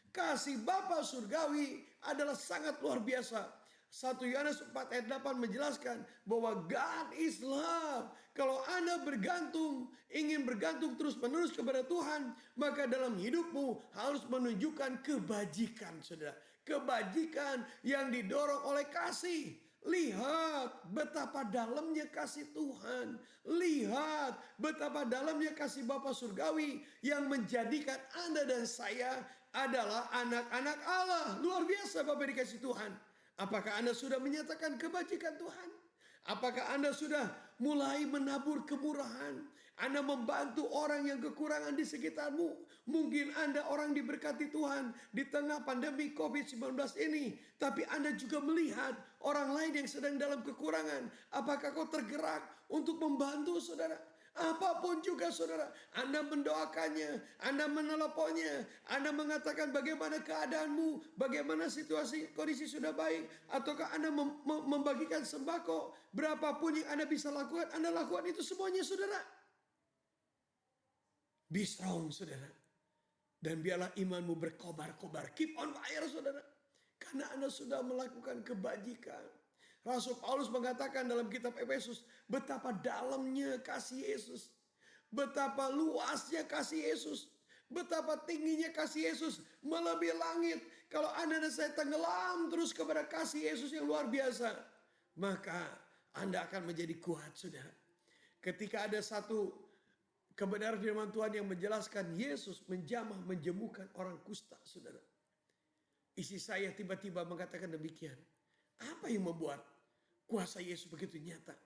Speaker 3: Kasih Bapa surgawi adalah sangat luar biasa. 1 Yohanes 4 ayat 8 menjelaskan bahwa God is love. Kalau Anda ingin bergantung terus menerus kepada Tuhan, maka dalam hidupmu harus menunjukkan kebajikan, saudara. Kebajikan yang didorong oleh kasih. Lihat betapa dalamnya kasih Tuhan. Lihat betapa dalamnya kasih Bapa surgawi yang menjadikan Anda dan saya adalah anak-anak Allah. Luar biasa Bapak dikasih Tuhan. Apakah Anda sudah menyatakan kebajikan Tuhan? Apakah Anda sudah mulai menabur kemurahan? Anda membantu orang yang kekurangan di sekitarmu. Mungkin Anda orang diberkati Tuhan di tengah pandemi COVID-19 ini. Tapi Anda juga melihat orang lain yang sedang dalam kekurangan. Apakah kau tergerak untuk membantu saudara? Apapun juga saudara, Anda mendoakannya, Anda meneleponnya, Anda mengatakan bagaimana keadaanmu, bagaimana situasi kondisi sudah baik, ataukah Anda membagikan sembako, berapapun yang Anda bisa lakukan, Anda lakukan itu semuanya saudara. Be strong saudara. Dan biarlah imanmu berkobar-kobar, keep on fire saudara. Karena Anda sudah melakukan kebajikan. Rasul Paulus mengatakan dalam kitab Efesus, betapa dalamnya kasih Yesus. Betapa luasnya kasih Yesus. Betapa tingginya kasih Yesus melebihi langit. Kalau Anda dan saya tenggelam terus kepada kasih Yesus yang luar biasa, maka Anda akan menjadi kuat, saudara. Ketika ada satu kebenaran firman Tuhan yang menjelaskan Yesus menjamah menjemukkan orang kusta, saudara. Isi saya tiba-tiba mengatakan demikian. Apa yang membuat kuasa Yesus begitu nyata?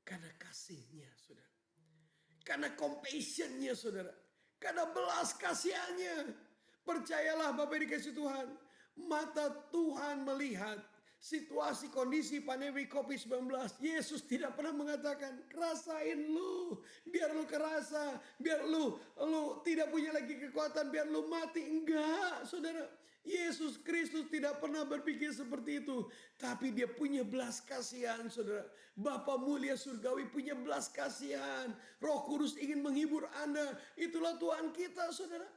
Speaker 3: Karena kasihnya, saudara. Karena compassionnya, saudara. Karena belas kasihannya. Percayalah Bapak dikasih Tuhan. Mata Tuhan melihat situasi kondisi pandemi COVID-19. Yesus tidak pernah mengatakan, rasain lu. Biar lu kerasa. Biar lu tidak punya lagi kekuatan. Biar lu mati. Enggak, saudara. Yesus Kristus tidak pernah berpikir seperti itu. Tapi dia punya belas kasihan, saudara. Bapa mulia surgawi punya belas kasihan. Roh Kudus ingin menghibur Anda. Itulah Tuhan kita, saudara.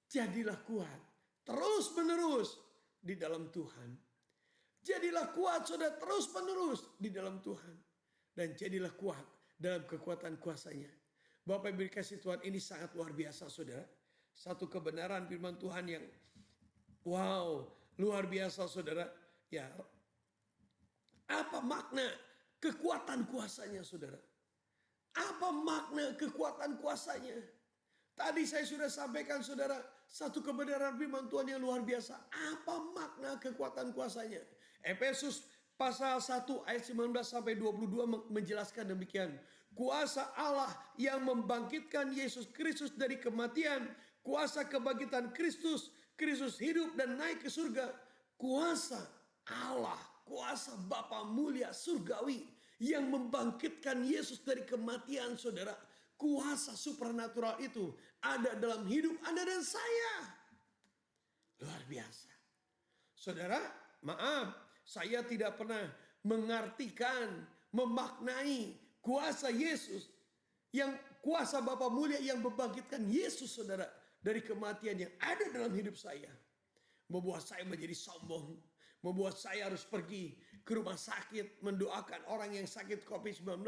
Speaker 3: Jadilah kuat. Terus menerus di dalam Tuhan. Jadilah kuat, saudara. Terus menerus di dalam Tuhan. Dan jadilah kuat dalam kekuatan kuasanya. Bapak yang dikasihi Tuhan, ini sangat luar biasa, saudara. Satu kebenaran firman Tuhan yang wow, luar biasa saudara. Ya, apa makna kekuatan kuasanya saudara? Apa makna kekuatan kuasanya? Tadi saya sudah sampaikan saudara, satu kebenaran firman Tuhan yang luar biasa. Apa makna kekuatan kuasanya? Efesus pasal 1 ayat 19 sampai 22 menjelaskan demikian. Kuasa Allah yang membangkitkan Yesus Kristus dari kematian, kuasa kebangkitan Kristus hidup dan naik ke surga. Kuasa Allah, kuasa Bapa mulia surgawi yang membangkitkan Yesus dari kematian, saudara. Kuasa supranatural itu ada dalam hidup Anda dan saya. Luar biasa. Saudara, maaf, saya tidak pernah mengartikan, memaknai kuasa Yesus, yang kuasa Bapa mulia yang membangkitkan Yesus, saudara, dari kematian yang ada dalam hidup saya. Membuat saya menjadi sombong. Membuat saya harus pergi ke rumah sakit. Mendoakan orang yang sakit COVID-19.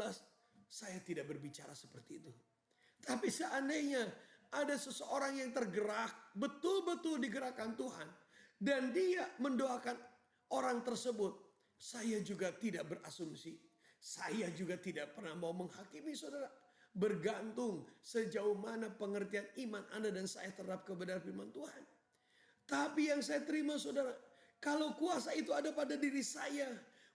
Speaker 3: Saya tidak berbicara seperti itu. Tapi seandainya ada seseorang yang tergerak. Betul-betul digerakkan Tuhan. Dan dia mendoakan orang tersebut. Saya juga tidak berasumsi. Saya juga tidak pernah mau menghakimi saudara. bergantung sejauh mana pengertian iman Anda dan saya terhadap kebenaran firman Tuhan. Tapi yang saya terima saudara, kalau kuasa itu ada pada diri saya,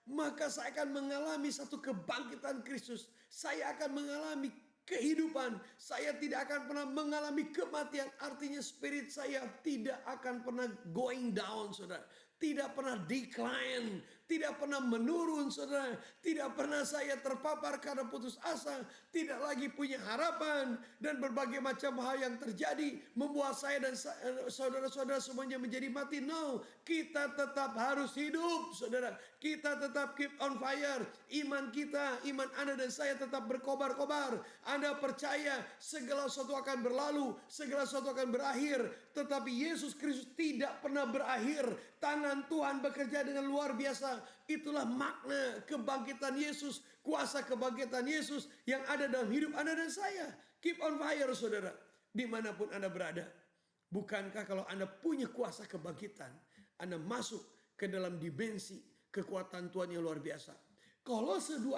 Speaker 3: maka saya akan mengalami satu kebangkitan Kristus. Saya akan mengalami kehidupan. Saya tidak akan pernah mengalami kematian. Artinya spirit saya tidak akan pernah going down saudara. Tidak pernah decline, tidak pernah menurun saudara. Tidak pernah saya terpapar karena putus asa, tidak lagi punya harapan. Dan berbagai macam hal yang terjadi membuat saya dan saudara-saudara semuanya menjadi mati. No, kita tetap harus hidup saudara. Kita tetap keep on fire. Iman kita, iman Anda dan saya tetap berkobar-kobar. Anda percaya segala sesuatu akan berlalu, segala sesuatu akan berakhir. Tetapi Yesus Kristus tidak pernah berakhir. Tangan Tuhan bekerja dengan luar biasa. Itulah makna kebangkitan Yesus, kuasa kebangkitan Yesus yang ada dalam hidup Anda dan saya. Keep on fire saudara, dimanapun Anda berada. Bukankah kalau Anda punya kuasa kebangkitan, Anda masuk ke dalam dimensi kekuatan Tuhan yang luar biasa. Kolose 2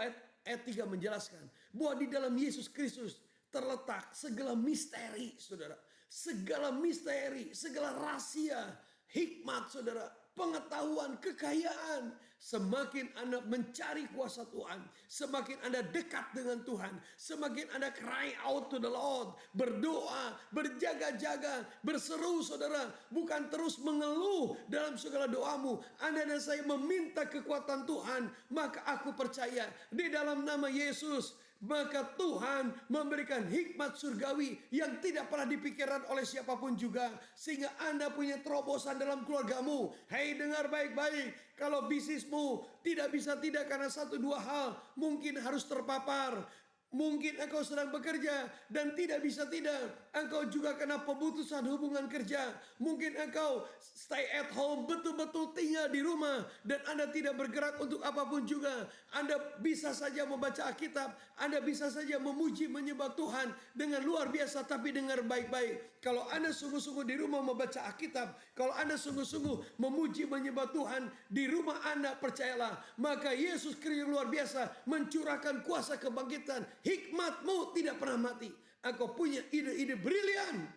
Speaker 3: ayat 3 menjelaskan bahwa di dalam Yesus Kristus terletak segala misteri saudara. Segala misteri, segala rahasia, hikmat saudara, pengetahuan, kekayaan. Semakin Anda mencari kuasa Tuhan, semakin Anda dekat dengan Tuhan, semakin Anda cry out to the Lord, berdoa, berjaga-jaga, berseru saudara, bukan terus mengeluh dalam segala doamu. Anda dan saya meminta kekuatan Tuhan, maka aku percaya di dalam nama Yesus, maka Tuhan memberikan hikmat surgawi yang tidak pernah dipikirkan oleh siapapun juga. Sehingga Anda punya terobosan dalam keluargamu. Hei, dengar baik-baik. Kalau bisnismu tidak bisa tidak karena satu dua hal, mungkin harus terpapar. Mungkin engkau sedang bekerja dan tidak bisa tidak. Engkau juga kena pemutusan hubungan kerja. Mungkin engkau stay at home, betul-betul tinggal di rumah. Dan Anda tidak bergerak untuk apapun juga. Anda bisa saja membaca Alkitab. Anda bisa saja memuji, menyembah Tuhan dengan luar biasa. Tapi dengar baik-baik. Kalau Anda sungguh-sungguh di rumah membaca Alkitab. Kalau Anda sungguh-sungguh memuji, menyembah Tuhan di rumah Anda, percayalah. Maka Yesus Kristus luar biasa mencurahkan kuasa kebangkitan. Hikmatmu tidak pernah mati. Engkau punya ide-ide brilian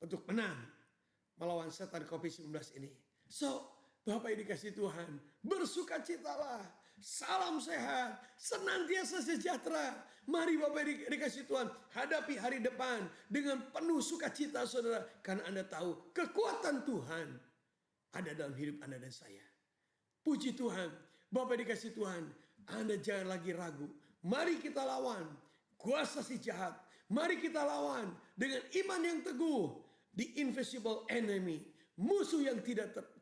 Speaker 3: untuk menang melawan setan COVID-19 ini. So, Bapak yang dikasih Tuhan, bersukacitalah, salam sehat, senantiasa sejahtera. Mari Bapak yang dikasih Tuhan, hadapi hari depan dengan penuh sukacita saudara. Karena Anda tahu kekuatan Tuhan ada dalam hidup Anda dan saya. Puji Tuhan, Bapak yang dikasih Tuhan, Anda jangan lagi ragu. Mari kita lawan kuasa si jahat. Mari kita lawan dengan iman yang teguh. The invisible enemy. Musuh yang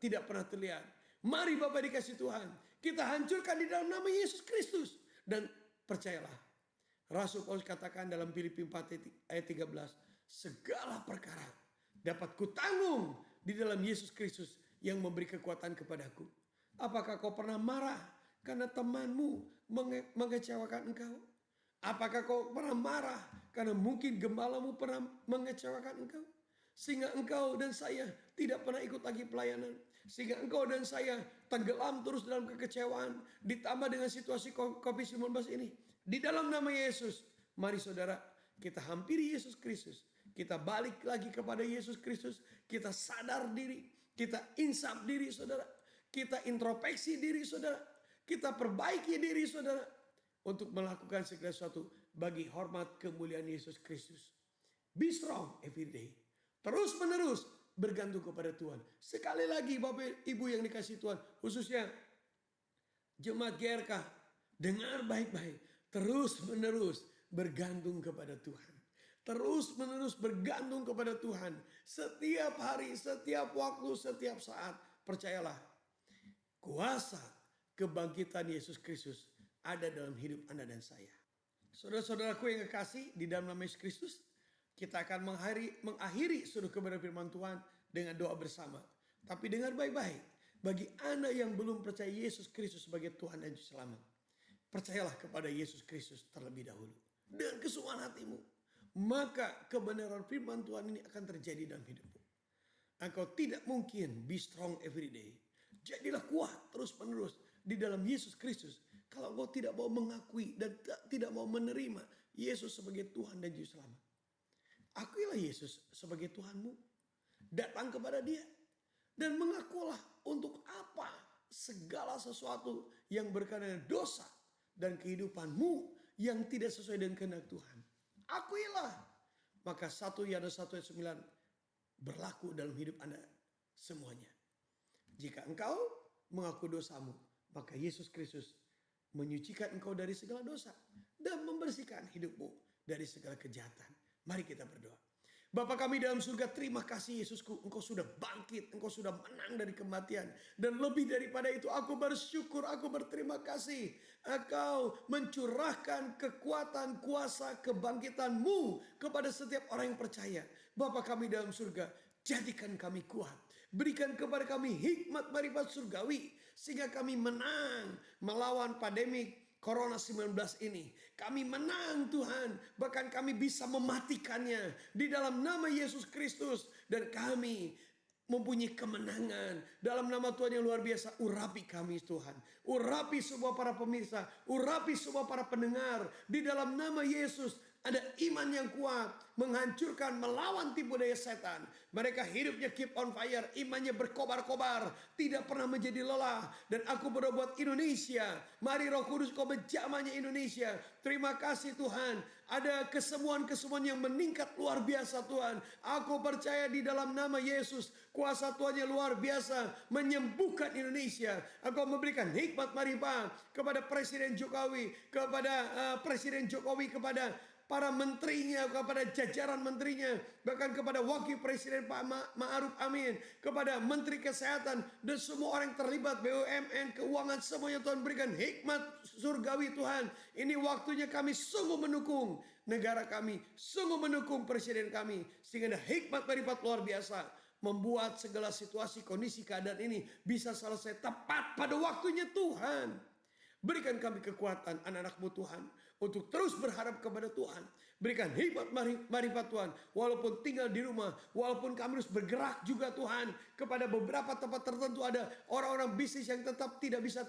Speaker 3: tidak pernah terlihat. Mari Bapak dikasih Tuhan. Kita hancurkan di dalam nama Yesus Kristus. Dan percayalah. Rasul Paulus katakan dalam Filipi 4 ayat 13. Segala perkara dapat kutanggung di dalam Yesus Kristus yang memberi kekuatan kepadaku. Apakah kau pernah marah karena temanmu mengecewakan engkau? Apakah kau pernah marah karena mungkin gembalamu pernah mengecewakan engkau? Sehingga engkau dan saya tidak pernah ikut lagi pelayanan. Sehingga engkau dan saya tenggelam terus dalam kekecewaan. Ditambah dengan situasi COVID-19 ini. Di dalam nama Yesus, mari saudara kita hampiri Yesus Kristus. Kita balik lagi kepada Yesus Kristus. Kita sadar diri. Kita insaf diri saudara. Kita introspeksi diri saudara. Kita perbaiki diri saudara. Untuk melakukan segala sesuatu bagi hormat kemuliaan Yesus Kristus. Be strong every day. Terus menerus bergantung kepada Tuhan. Sekali lagi Bapak Ibu yang dikasih Tuhan. Khususnya jemaat GRK. Dengar baik-baik. Terus menerus bergantung kepada Tuhan. Terus menerus bergantung kepada Tuhan. Setiap hari, setiap waktu, setiap saat. Percayalah. Kuasa kebangkitan Yesus Kristus ada dalam hidup Anda dan saya. Saudara-saudaraku yang kekasih di dalam nama Yesus Kristus. Kita akan mengakhiri seluruh kebenaran firman Tuhan dengan doa bersama. Tapi dengar baik-baik. Bagi Anda yang belum percaya Yesus Kristus sebagai Tuhan dan Juru Selamat. Percayalah kepada Yesus Kristus terlebih dahulu. Dengan kesungguhan hatimu. Maka kebenaran firman Tuhan ini akan terjadi dalam hidupmu. Engkau tidak mungkin be strong every day. Jadilah kuat terus menerus di dalam Yesus Kristus. Kalau engkau tidak mau mengakui dan tidak mau menerima Yesus sebagai Tuhan dan Juru Selamat, akuilah Yesus sebagai Tuhanmu. Datang kepada Dia dan mengakulah untuk apa segala sesuatu yang berkaitan dengan dosa dan kehidupanmu yang tidak sesuai dengan kehendak Tuhan. Akuilah. Maka 1 Yohanes 1 ayat 9 berlaku dalam hidup Anda semuanya. Jika engkau mengaku dosamu, maka Yesus Kristus menyucikan engkau dari segala dosa dan membersihkan hidupmu dari segala kejahatan. Mari kita berdoa. Bapa kami dalam surga, terima kasih Yesusku, engkau sudah bangkit, engkau sudah menang dari kematian. Dan lebih daripada itu aku bersyukur, aku berterima kasih. Engkau mencurahkan kekuatan, kuasa, kebangkitanmu kepada setiap orang yang percaya. Bapa kami dalam surga, jadikan kami kuat. Berikan kepada kami hikmat marifat surgawi. Sehingga kami menang melawan pandemik Corona 19 ini. Kami menang Tuhan. Bahkan kami bisa mematikannya di dalam nama Yesus Kristus. Dan kami mempunyai kemenangan. Dalam nama Tuhan yang luar biasa, urapi kami Tuhan. Urapi semua para pemirsa. Urapi semua para pendengar. Di dalam nama Yesus ada iman yang kuat. Menghancurkan, melawan tipu daya setan. Mereka hidupnya keep on fire. Imannya berkobar-kobar. Tidak pernah menjadi lelah. Dan aku berdoa buat Indonesia. Mari Roh Kudus kau menjamahnya Indonesia. Terima kasih Tuhan. Ada kesembuhan-kesembuhan yang meningkat luar biasa Tuhan. Aku percaya di dalam nama Yesus. Kuasa Tuhan yang luar biasa. Menyembuhkan Indonesia. Aku memberikan hikmat marifat kepada Presiden Jokowi. Kepada Presiden Jokowi. Kepada para menterinya, kepada jajaran menterinya, bahkan kepada wakil presiden Pak Ma'ruf Amin, kepada menteri kesehatan dan semua orang yang terlibat, BUMN, keuangan, semuanya Tuhan berikan hikmat surgawi Tuhan. Ini waktunya kami sungguh mendukung negara kami, sungguh mendukung presiden kami, sehingga ada hikmat marifat luar biasa membuat segala situasi, kondisi, keadaan ini bisa selesai tepat pada waktunya Tuhan. Berikan kami kekuatan anak-anak-Mu Tuhan untuk terus berharap kepada Tuhan. Berikan hikmat marifat Tuhan. Walaupun tinggal di rumah, walaupun kami harus bergerak juga Tuhan. Kepada beberapa tempat tertentu ada orang-orang bisnis yang tetap tidak bisa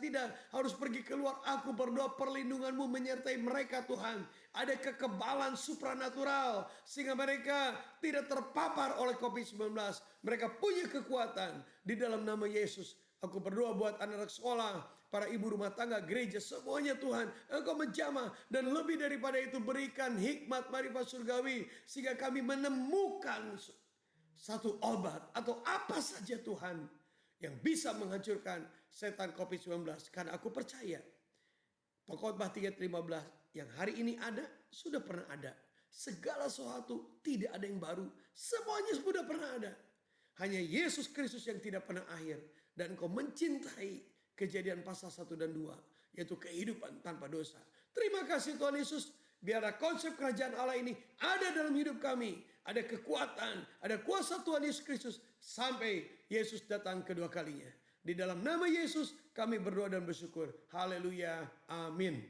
Speaker 3: harus pergi keluar. Aku berdoa perlindungan-Mu menyertai mereka Tuhan. Ada kekebalan supranatural sehingga mereka tidak terpapar oleh COVID-19. Mereka punya kekuatan di dalam nama Yesus. Aku berdoa buat anak-anak sekolah, para ibu rumah tangga, gereja, semuanya Tuhan. Engkau menjamah dan lebih daripada itu berikan hikmat marifat surgawi. Sehingga kami menemukan satu obat atau apa saja Tuhan yang bisa menghancurkan setan COVID-19. Karena aku percaya Pengkhotbah 3:15 yang hari ini ada, sudah pernah ada. Segala sesuatu tidak ada yang baru. Semuanya sudah pernah ada. Hanya Yesus Kristus yang tidak pernah akhir. Dan engkau mencintai Kejadian pasal 1 dan 2. Yaitu kehidupan tanpa dosa. Terima kasih Tuhan Yesus. Biarlah konsep kerajaan Allah ini ada dalam hidup kami. Ada kekuatan, ada kuasa Tuhan Yesus Kristus. Sampai Yesus datang kedua kalinya. Di dalam nama Yesus kami berdoa dan bersyukur. Haleluya. Amin.